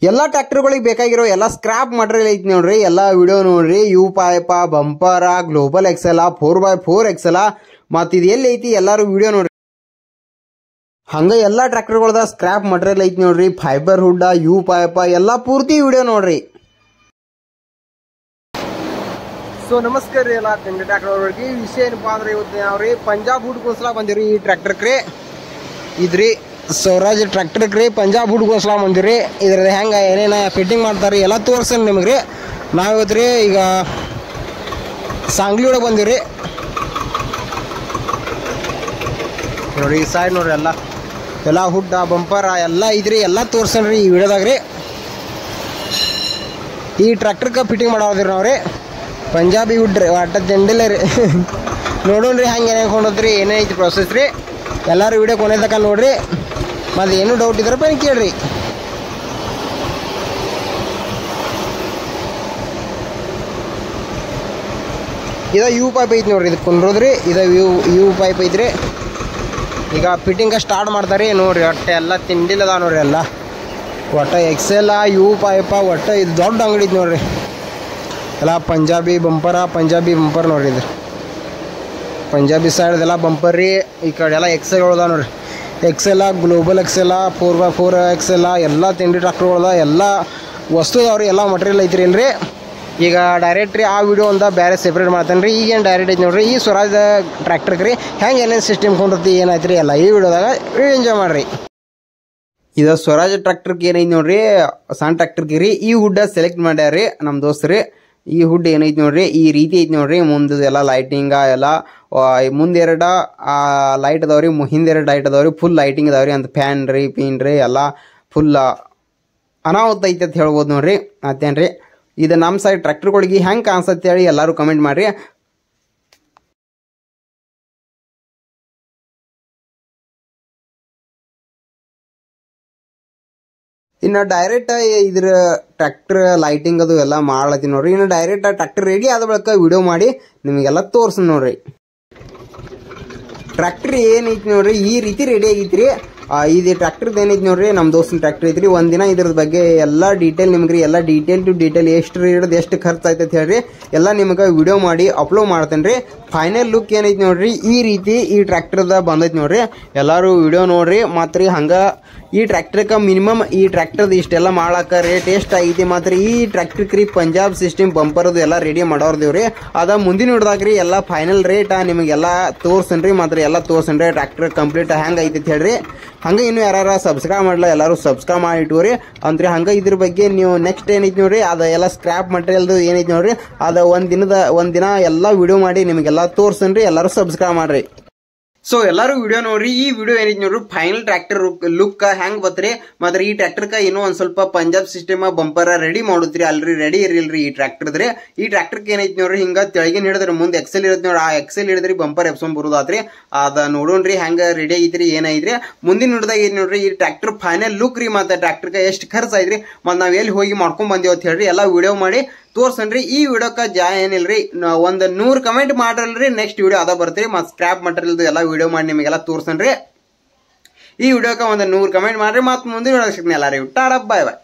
ಎಲ್ಲ ಟ್ರ್ಯಾಕ್ಟರ್ಗಳಿಗೆ ಬೇಕಾಗಿರೋ ಎಲ್ಲ ಸ್ಕ್ರಾಪ್ ಮಟೀರಿಯಲ್ ಐತಿ ನೋಡ್ರಿ. ಎಲ್ಲ ವಿಡಿಯೋ ನೋಡ್ರಿ. U pipe, bumper, global axle, 4x4 axle, ಮತ್ತು ಇದು ಎಲ್ಲಿ ಐತಿ ಎಲ್ಲಾರು ವಿಡಿಯೋ ನೋಡ್ರಿ. ಹಂಗ ಎಲ್ಲ ಟ್ರ್ಯಾಕ್ಟರ್ಗಳದ ಸ್ಕ್ರಾಪ್ ಮಟೀರಿಯಲ್ ಐತಿ ನೋಡ್ರಿ. ಫೈಬರ್ ಹುಡ್ಡ, ಯು ಪೈಪ ಎಲ್ಲ ಪೂರ್ತಿ ವಿಡಿಯೋ ನೋಡ್ರಿ. ಸೊ ನಮಸ್ಕಾರ ರೀ ಎಲ್ಲ ತಿಂಡಿ ಟ್ರ್ಯಾಕ್ಟರ್ ಅವ್ರಿಗೆ. ವಿಷಯ ಏನಪ್ಪಾ ಅಂದ್ರೆ ಇವತ್ತು ನಾವ್ರಿ ಪಂಜಾಬ್ ಹುಡ್ಗೋಸ್ಲ ಬಂದಿರಿ. ಈ ಟ್ರ್ಯಾಕ್ಟರ್ಕ್ರಿ ಇದ್ರಿ ಸ್ವರಾಜ್ ಟ್ರ್ಯಾಕ್ಟರ್ಕ್ರಿ ಪಂಜಾಬ್ ಹುಡ್ಗೋಸ್ಲ ಬಂದಿರಿ. ಇದ್ರದ್ದು ಹೆಂಗೆ ಏನೇನ ಫಿಟ್ಟಿಂಗ್ ಮಾಡ್ತಾರೆ ಎಲ್ಲ ತೋರಿಸ್ತೀನಿ ನಿಮಗೆ. ನಾವಿವತ್ತು ರೀ ಈಗ ಸಾಂಗ್ಲಿ ಒಳಗೆ ಬಂದಿರಿ ನೋಡ್ರಿ. ಈ ಸೈಡ್ ನೋಡ್ರಿ ಎಲ್ಲ ಹುಡ್ಡ ಬಂಪರ ಎಲ್ಲ ಇದ್ರಿ, ಎಲ್ಲ ತೋರ್ಸನ್ರಿ ಈ ವಿಡಿಯೋದಾಗ ರೀ. ಈ ಟ್ರ್ಯಾಕ್ಟರ್ಗೆ ಫಿಟ್ಟಿಂಗ್ ಮಾಡೋದ್ರಿ ನಾವ್ರಿ ಪಂಜಾಬಿ ಹುಡ್ರಿ ಒಟ್ಟ ತಿಂಡಿಲ್ಲ ರೀ. ನೋಡೋಣ್ರಿ ಹಂಗೆ ಏನೇನು ಕೊಂಡೋದ್ರಿ ಏನೈತಿ ಪ್ರೊಸೆಸ್ ರೀ. ಎಲ್ಲರೂ ವಿಡಿಯೋ ಕೊನೆ ತನಕ ನೋಡ್ರಿ. ಮತ್ತು ಏನೂ ಡೌಟ್ ಇದ್ರಪ್ಪ ಏನು ಕೇಳ್ರಿ. ಇದು ಯು ಪೈಪ್ ಐತಿ ನೋಡ್ರಿ. ಇದು ಕೊಂಡ್ರೋದ್ರಿ. ಇದು ಯು ಪೈಪ್ ಐತ್ರಿ. ಈಗ ಫಿಟ್ಟಿಂಗ ಸ್ಟಾರ್ಟ್ ಮಾಡ್ತಾರೆ ನೋಡ್ರಿ. ಒಟ್ಟು ಎಲ್ಲ ತಿಂಡಿಲ್ಲದ ನೋಡ್ರಿ. ಎಲ್ಲ ಒಟ್ಟು ಎಕ್ಸೆಲ್, ಯು ಪೈಪ, ಒಟ್ಟು ಇದು ದೊಡ್ಡ ಅಂಗಡಿ ಐತಿ ನೋಡ್ರಿ. ಎಲ್ಲ ಪಂಜಾಬಿ ಬಂಪರ್ ನೋಡ್ರಿ. ಇದು ಪಂಜಾಬಿ ಸೈಡ್ದೆಲ್ಲ ಬಂಪರ್ ರೀ. ಈ ಕಡೆ ಎಲ್ಲ ಎಕ್ಸೆಲ್ಗಳದ ನೋಡ್ರಿ. ಎಕ್ಸೆಲ್ಲ, ಗ್ಲೋಬಲ್ ಎಕ್ಸೆಲ್ಲ, 4x4 ಎಕ್ಸೆಲ್ಲ ಎಲ್ಲ ತಿಂಡಿ ಟ್ರ್ಯಾಕ್ಟರ್ಗಳದ ಎಲ್ಲ ವಸ್ತು ಅದಾವ್ರಿ. ಎಲ್ಲ ಮಟೀರಿಯಲ್ ಐತ್ರಿ ಇಲ್ರಿ. ಈಗ ಡೈರೆಕ್ಟ್ ರೀ ಆ ವಿಡಿಯೋ ಒಂದು ಬೇರೆ ಸೆಪ್ರೇಟ್ ಮಾಡ್ತಾನೆ ರೀ. ಈಗೇನು ಡೈರೆಕ್ಟ್ ಐತಿ ನೋಡ್ರಿ. ಈ ಸ್ವರಾಜ್ ಟ್ರ್ಯಾಕ್ಟರ್ಗೆ ರೀ ಹೆಂಗೆ ಏನೇನು ಸಿಸ್ಟಮ್ ಕೊಂಡ್ರಿ ಏನಾಯ್ತು ರೀ ಎಲ್ಲ ಈ ವಿಡಿಯೋದಾಗ ಎಂಜಾಯ್ ಮಾಡಿರಿ. ಇದು ಸ್ವರಾಜ್ ಟ್ರ್ಯಾಕ್ಟರ್ಗೆ ಏನೈತಿ ನೋಡ್ರಿ, ಸಣ್ಣ ಟ್ರ್ಯಾಕ್ಟರ್ಗೆ ರೀ ಈ ಹುಡ್ಡ ಸೆಲೆಕ್ಟ್ ಮಾಡ್ಯಾರಿ ನಮ್ಮ ದೋಸ್ತರಿ. ಈ ಹುಡ್ ಏನೈತಿ ನೋಡ್ರಿ ಈ ರೀತಿ ಐತಿ ನೋಡ್ರಿ. ಮುಂದೆ ಎಲ್ಲ ಲೈಟಿಂಗ ಎಲ್ಲ ಮುಂದೆರಡ ಲೈಟ್ ಅದಾವ್ರಿ, ಹಿಂದೆರಡು ಲೈಟ್ ಅದಾವ್ರಿ. ಫುಲ್ ಲೈಟಿಂಗ್ ಅದಾವ್ರಿ. ಅಂತ ಫ್ಯಾನ್ ರೀ, ಪಿನ್ ರೀ ಎಲ್ಲ ಫುಲ್ ಅನಾಹುತ ಐತಿ ಅಂತ ಹೇಳ್ಬೋದು ನೋಡ್ರಿ. ಮತ್ತೇನ್ರಿ ಇದು ನಮ್ಮ ಸೈಡ್ ಟ್ರ್ಯಾಕ್ಟರ್ಗಳಿಗೆ ಹೆಂಗೆ ಕಾಣಿಸುತ್ತೆ ಹೇಳಿ ಎಲ್ಲರೂ ಕಮೆಂಟ್ ಮಾಡಿರಿ. ಇನ್ನು ಡೈರೆಕ್ಟ್ ಇದ್ರ ಟ್ರ್ಯಾಕ್ಟರ್ ಲೈಟಿಂಗ್ ಅದು ಎಲ್ಲ ಮಾಡ್ಲತ್ತೀನಿ ನೋಡ್ರಿ. ಇನ್ನು ಡೈರೆಕ್ಟ್ ಟ್ರ್ಯಾಕ್ಟರ್ ರೆಡಿ ಆದ ಬಳಿಕ ವಿಡಿಯೋ ಮಾಡಿ ನಿಮಗೆಲ್ಲ ತೋರ್ಸ ನೋಡ್ರಿ. ಟ್ರ್ಯಾಕ್ಟರ್ ಏನೈತಿ ನೋಡ್ರಿ ಈ ರೀತಿ ರೆಡಿ ಆಗೈತ್ರಿ. ಇದು ಟ್ರ್ಯಾಕ್ಟರ್ದು ಏನೈತಿ ನೋಡ್ರಿ ನಮ್ಮ ದೋಸ್ತನ ಟ್ರ್ಯಾಕ್ಟರ್ ಐತ್ರಿ. ಒಂದಿನ ಇದ್ರ ಬಗ್ಗೆ ಎಲ್ಲ ಡೀಟೇಲ್ ನಿಮ್ಗೆ ರೀ ಎಲ್ಲ ಡೀಟೇಲ್ ಟು ಡೀಟೇಲ್ ಎಷ್ಟು ರೇಟ್ ಎಷ್ಟು ಖರ್ಚು ಆಯ್ತಂತ ಹೇಳ್ರಿ ಎಲ್ಲ ನಿಮ್ಗೆ ವಿಡಿಯೋ ಮಾಡಿ ಅಪ್ಲೋಡ್ ಮಾಡ್ತೇನೆ ರೀ. ಫೈನಲ್ ಲುಕ್ ಏನೈತಿ ನೋಡ್ರಿ ಈ ರೀತಿ ಈ ಟ್ರ್ಯಾಕ್ಟರ್ದ ಬಂದೈತಿ ನೋಡ್ರಿ. ಎಲ್ಲರೂ ವಿಡಿಯೋ ನೋಡ್ರಿ. ಮತ್ತು ರೀ ಹಂಗೆ ಈ ಟ್ರ್ಯಾಕ್ಟರ್ಗೆ ಮಿನಿಮಮ್ ಈ ಟ್ರ್ಯಾಕ್ಟರ್ದು ಇಷ್ಟೆಲ್ಲ ಮಾಡಕ್ಕೆ ರೇಟ್ ಎಷ್ಟು ಆಗೈತಿ. ಮತ್ತು ಈ ಟ್ರ್ಯಾಕ್ಟರ್ಗೆ ರೀ ಪಂಜಾಬ್ ಸಿಸ್ಟಮ್ ಬಂಪರ್ದು ಎಲ್ಲ ರೆಡಿ ಮಾಡೋರ್ದೇವ್ರಿ. ಅದ ಮುಂದಿನ ಹಿಡ್ದಾಗ್ರಿ ಎಲ್ಲ ಫೈನಲ್ ರೇಟ್ ನಿಮಗೆಲ್ಲ ತೋರ್ಸನ್ರಿ. ಮತ್ತು ಎಲ್ಲ ತೋರ್ಸನ್ರಿ ಟ್ರ್ಯಾಕ್ಟರ್ ಕಂಪ್ಲೀಟ್ ಹೆಂಗೆ ಐತಿ ಹೇಳ್ರಿ. ಹಂಗೆ ಇನ್ನು ಯಾರು ಸಬ್ಸ್ಕ್ರೈಬ್ ಮಾಡಲ್ಲ ಎಲ್ಲರೂ ಸಬ್ಸ್ಕ್ರೈಬ್ ಮಾಡಿ ಇಟ್ಕೋರಿ ಅಂದ್ರೆ. ಹಂಗೆ ಇದ್ರ ಬಗ್ಗೆ ನೀವು ನೆಕ್ಸ್ಟ್ ಏನೈತಿ ನೋಡ್ರಿ ಅದು ಎಲ್ಲ ಸ್ಕ್ರಾಪ್ ಮಟೀರಿಯಲ್ದು ಏನೈತಿ ನೋಡ್ರಿ ಅದು ಒಂದಿನ ಎಲ್ಲ ವಿಡಿಯೋ ಮಾಡಿ ನಿಮಗೆಲ್ಲ ತೋರ್ಸನ್ರಿ. ಎಲ್ಲರೂ ಸಬ್ಸ್ಕ್ರೈಬ್ ಮಾಡ್ರಿ. ಸೊ ಎಲ್ಲರೂ ವಿಡಿಯೋ ನೋಡ್ರಿ. ಈ ವಿಡಿಯೋ ಏನೈತಿ ನೋಡ್ರಿ ಫೈನಲ್ ಟ್ರ್ಯಾಕ್ಟರ್ ಲುಕ್ ಹೆಂಗ್ ಬತ್ರಿ. ಮತ್ತೆ ಈ ಟ್ರ್ಯಾಕ್ಟರ್ಕ ಏನೋ ಒಂದ್ ಸ್ವಲ್ಪ ಪಂಜಾಬ್ ಸಿಸ್ಟಮ್ ಬಂಪರ್ ರೆಡಿ ಮಾಡುತ್ರಿ. ಅಲ್ರಿ ರೆಡಿ ಇರಲ್ರಿ ಈ ಟ್ರ್ಯಾಕ್ಟರ್ದ್ರಿ. ಈ ಟ್ರ್ಯಾಕ್ಟರ್ಗೆ ಏನೈತಿ ನೋಡ್ರಿ ಹಿಂಗ ತೆಳಗಿನ ಹಿಡಿದ್ರಿ ಮುಂದೆ ಎಕ್ಸೆಲ್ ಇರುತ್ತೆ ನೋಡ್ರಿ. ಆ ಎಕ್ಸೆಲ್ ಹಿಡಿದ್ರಿ ಬಂಪರ್ ಎಪ್ಸೊಂಡ್ ಬರುದಾತ್ರಿ. ಅದ ನೋಡೋಣ್ರಿ ಹೆಂಗ ರೆಡಿ ಐತ್ರಿ ಏನೈತ್ರಿ. ಮುಂದಿನ ಹಿಡ್ದಾಗ ಏನ್ ನೋಡ್ರಿ ಈ ಟ್ರ್ಯಾಕ್ಟರ್ ಫೈನಲ್ ಲುಕ್ ರೀ. ಮತ್ತೆ ಟ್ರ್ಯಾಕ್ಟರ್ಗೆ ಎಷ್ಟು ಖರ್ಚು ಐತ್ರಿ ಮತ್ತೆ ನಾವ್ ಎಲ್ಲಿ ಹೋಗಿ ಮಾಡ್ಕೊಂಡ್ ಬಂದೇವ್ ಅಂತ ಹೇಳ್ರಿ ಎಲ್ಲ ವಿಡಿಯೋ ಮಾಡಿ ತೋರ್ಸನ್ರಿ. ಈ ವಿಡಿಯೋಕ್ಕ ಏನಿಲ್ರಿ ಒಂದು 100 ಕಮೆಂಟ್ ಮಾಡ್ರಲ್ರಿ ನೆಕ್ಸ್ಟ್ ವಿಡಿಯೋ ಅದ ಬರ್ತೀರಿ. ಮತ್ತೆ ಸ್ಕ್ರಾಪ್ ಮಟೀರಿಯಲ್ದು ಎಲ್ಲ ವಿಡಿಯೋ ಮಾಡಿ ನಿಮಗೆಲ್ಲ ತೋರ್ಸನ್ರಿ. ಈ ವಿಡಿಯೋಕ್ಕೆ ಒಂದು 100 ಕಮೆಂಟ್ ಮಾಡ್ರಿ. ಮತ್ತೆ ಮುಂದಿನ ವಿಡಿಯೋ ಸಿಗ್ತೀನಿ ಎಲ್ಲರಿಗೂ ಟಾಡಾ ಬಾಯ್ ಬಾಯ್.